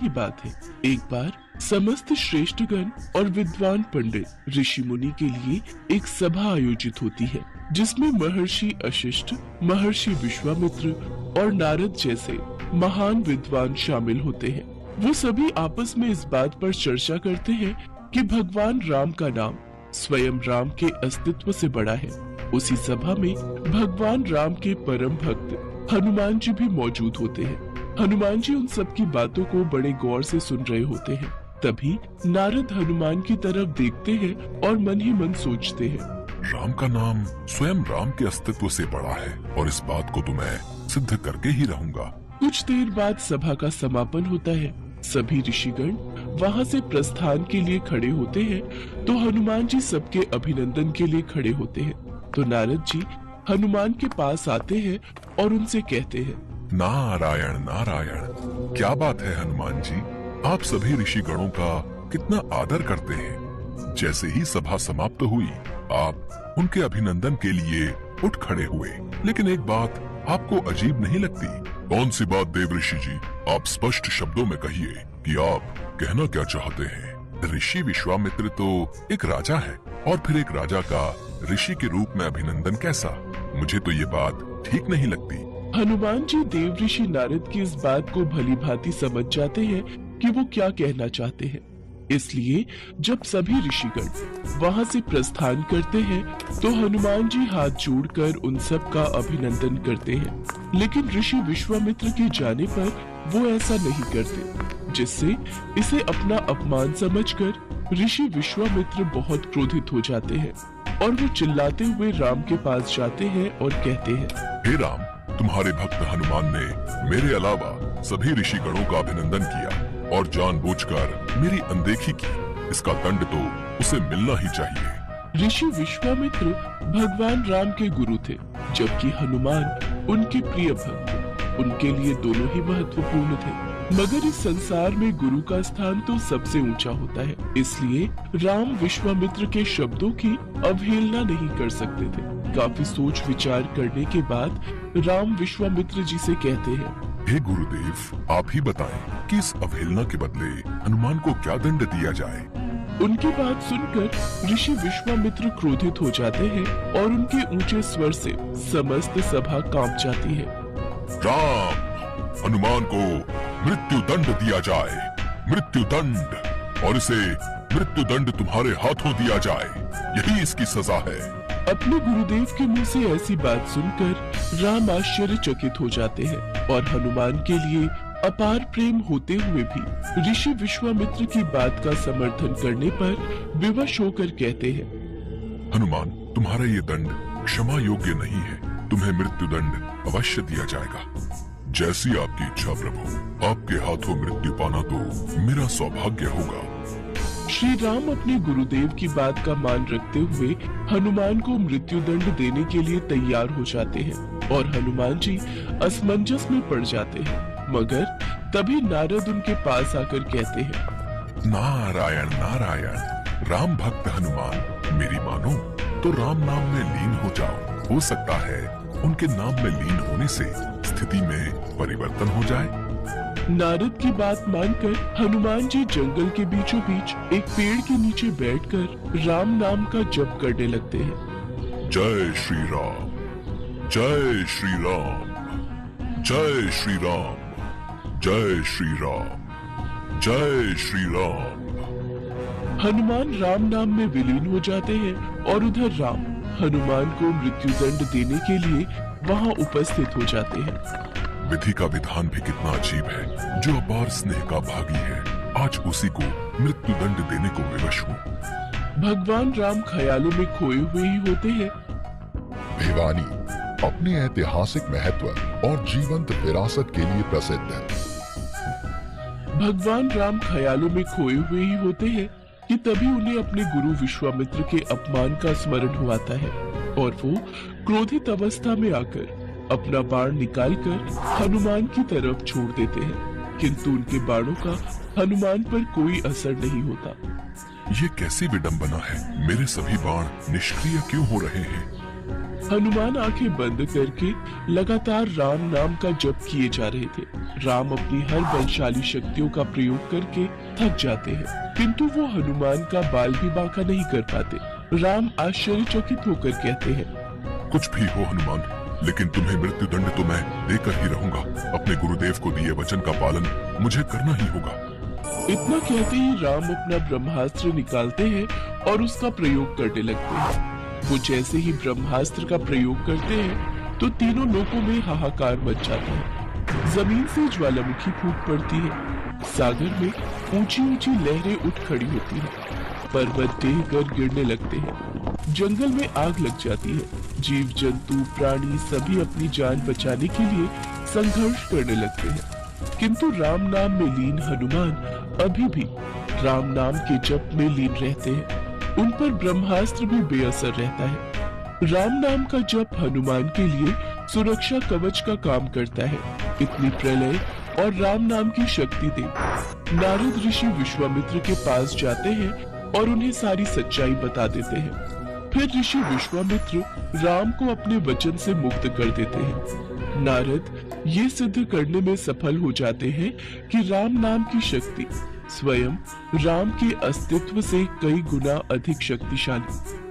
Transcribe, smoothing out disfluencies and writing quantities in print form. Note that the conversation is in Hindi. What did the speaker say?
की बात है, एक बार समस्त श्रेष्ठगण और विद्वान पंडित ऋषि मुनि के लिए एक सभा आयोजित होती है, जिसमें महर्षि वशिष्ठ, महर्षि विश्वामित्र और नारद जैसे महान विद्वान शामिल होते हैं। वो सभी आपस में इस बात पर चर्चा करते हैं कि भगवान राम का नाम स्वयं राम के अस्तित्व से बड़ा है। उसी सभा में भगवान राम के परम भक्त हनुमान जी भी मौजूद होते हैं। हनुमान जी उन सब की बातों को बड़े गौर से सुन रहे होते हैं। तभी नारद हनुमान की तरफ देखते हैं और मन ही मन सोचते हैं, राम का नाम स्वयं राम के अस्तित्व से बड़ा है और इस बात को तो मैं सिद्ध करके ही रहूंगा। कुछ देर बाद सभा का समापन होता है। सभी ऋषिगण वहाँ से प्रस्थान के लिए खड़े होते हैं, तो हनुमान जी सबके अभिनंदन के लिए खड़े होते हैं। तो नारद जी हनुमान के पास आते हैं और उनसे कहते हैं, नारायण नारायण, क्या बात है हनुमान जी, आप सभी ऋषिगणों का कितना आदर करते हैं। जैसे ही सभा समाप्त हुई, आप उनके अभिनंदन के लिए उठ खड़े हुए, लेकिन एक बात आपको अजीब नहीं लगती? कौन सी बात देव ऋषि जी, आप स्पष्ट शब्दों में कहिए कि आप कहना क्या चाहते हैं। ऋषि विश्वामित्र तो एक राजा है, और फिर एक राजा का ऋषि के रूप में अभिनंदन कैसा? मुझे तो ये बात ठीक नहीं लगती। हनुमान जी देव ऋषि नारद की इस बात को भली भांति समझ जाते हैं कि वो क्या कहना चाहते हैं। इसलिए जब सभी ऋषिगण वहाँ से प्रस्थान करते हैं, तो हनुमान जी हाथ जोड़कर उन सब का अभिनंदन करते हैं। लेकिन ऋषि विश्वामित्र के जाने पर वो ऐसा नहीं करते, जिससे इसे अपना अपमान समझकर ऋषि विश्वामित्र बहुत क्रोधित हो जाते हैं और वो चिल्लाते हुए राम के पास जाते हैं और कहते हैं, हे राम, तुम्हारे भक्त हनुमान ने मेरे अलावा सभी ऋषिगणों का अभिनंदन किया और जानबूझकर मेरी अनदेखी की। इसका दंड तो उसे मिलना ही चाहिए। ऋषि विश्वामित्र भगवान राम के गुरु थे, जबकि हनुमान उनके प्रिय भक्त। उनके लिए दोनों ही महत्वपूर्ण थे, मगर इस संसार में गुरु का स्थान तो सबसे ऊंचा होता है। इसलिए राम विश्वामित्र के शब्दों की अवहेलना नहीं कर सकते थे। काफी सोच विचार करने के बाद राम विश्वामित्र जी से कहते हैं, हे गुरुदेव, आप ही बताएं कि इस अवहेलना के बदले हनुमान को क्या दंड दिया जाए। उनकी बात सुनकर ऋषि विश्वामित्र क्रोधित हो जाते हैं और उनके ऊंचे स्वर से समस्त सभा कांप जाती है। राम, हनुमान को मृत्यु दंड दिया जाए, मृत्यु दंड, और इसे मृत्यु दंड तुम्हारे हाथों दिया जाए, यही इसकी सजा है। अपने गुरुदेव के मुंह से ऐसी बात सुनकर राम आश्चर्यचकित हो जाते हैं और हनुमान के लिए अपार प्रेम होते हुए भी ऋषि विश्वामित्र की बात का समर्थन करने पर विवश होकर कहते हैं, हनुमान, तुम्हारा ये दंड क्षमा योग्य नहीं है, तुम्हें मृत्यु दंड अवश्य दिया जाएगा। जैसी आपकी इच्छा प्रभु, आपके हाथों मृत्यु पाना तो मेरा सौभाग्य होगा। श्री राम अपने गुरुदेव की बात का मान रखते हुए हनुमान को मृत्यु दंड देने के लिए तैयार हो जाते हैं और हनुमान जी असमंजस में पड़ जाते हैं। मगर तभी नारद उनके पास आकर कहते हैं, नारायण नारायण, राम भक्त हनुमान, मेरी मानो तो राम नाम में लीन हो जाओ। हो सकता है उनके नाम में लीन होने से स्थिति में परिवर्तन हो जाए। नारद की बात मानकर हनुमान जी जंगल के बीचों बीच एक पेड़ के नीचे बैठकर राम नाम का जप करने लगते हैं। जय श्री राम, जय श्री राम, जय श्री राम, जय श्री राम, जय श्री राम। हनुमान राम नाम में विलीन हो जाते हैं और उधर राम हनुमान को मृत्यु दंड देने के लिए वहाँ उपस्थित हो जाते हैं। विधि का विधान भी कितना अजीब है। जो अपार स्नेह का भागी है, आज उसी को मृत्यु दंड देने को विवश हूँ। भगवान राम ख्यालों में खोए हुए ही होते हैं। भिवानी अपनी ऐतिहासिक महत्व और जीवंत विरासत के लिए प्रसिद्ध है। भगवान राम ख्यालों में खोए हुए ही होते हैं कि तभी उन्हें अपने गुरु विश्वामित्र के अपमान का स्मरण हुआता है और वो क्रोधित अवस्था में आकर अपना बाण निकालकर हनुमान की तरफ छोड़ देते हैं, किंतु उनके बाणों का हनुमान पर कोई असर नहीं होता। ये कैसी विडंबना है, मेरे सभी बाण निष्क्रिय क्यों हो रहे हैं? हनुमान आंखें बंद करके लगातार राम नाम का जप किए जा रहे थे। राम अपनी हर बलशाली शक्तियों का प्रयोग करके थक जाते हैं, किंतु वो हनुमान का बाल भी बांका नहीं कर पाते। राम आश्चर्यचकित होकर कहते हैं, कुछ भी हो हनुमान, लेकिन तुम्हें मृत्युदंड तो मैं देकर ही रहूंगा। अपने गुरुदेव को दिए वचन का पालन मुझे करना ही होगा। इतना कहते ही राम अपना ब्रह्मास्त्र निकालते हैं और उसका प्रयोग करने लगते हैं। वो जैसे ही ब्रह्मास्त्र का प्रयोग करते हैं तो तीनों लोगों में हाहाकार मच जाता है। जमीन से ज्वालामुखी फूट पड़ती है, सागर में ऊंची ऊंची लहरें उठ खड़ी होती हैं, पर्वत ढह कर गिरने लगते हैं, जंगल में आग लग जाती है। जीव जंतु प्राणी सभी अपनी जान बचाने के लिए संघर्ष करने लगते हैं, किंतु राम नाम में लीन हनुमान अभी भी राम नाम के जप में लीन रहते हैं। उन पर ब्रह्मास्त्र भी बेअसर रहता है। राम नाम का जप हनुमान के लिए सुरक्षा कवच का काम करता है। इतनी प्रलय और राम नाम की शक्ति देख नारद ऋषि विश्वामित्र के पास जाते हैं और उन्हें सारी सच्चाई बता देते हैं। फिर ऋषि विश्वामित्र राम को अपने वचन से मुक्त कर देते हैं। नारद ये सिद्ध करने में सफल हो जाते हैं कि राम नाम की शक्ति स्वयं राम के अस्तित्व से कई गुना अधिक शक्तिशाली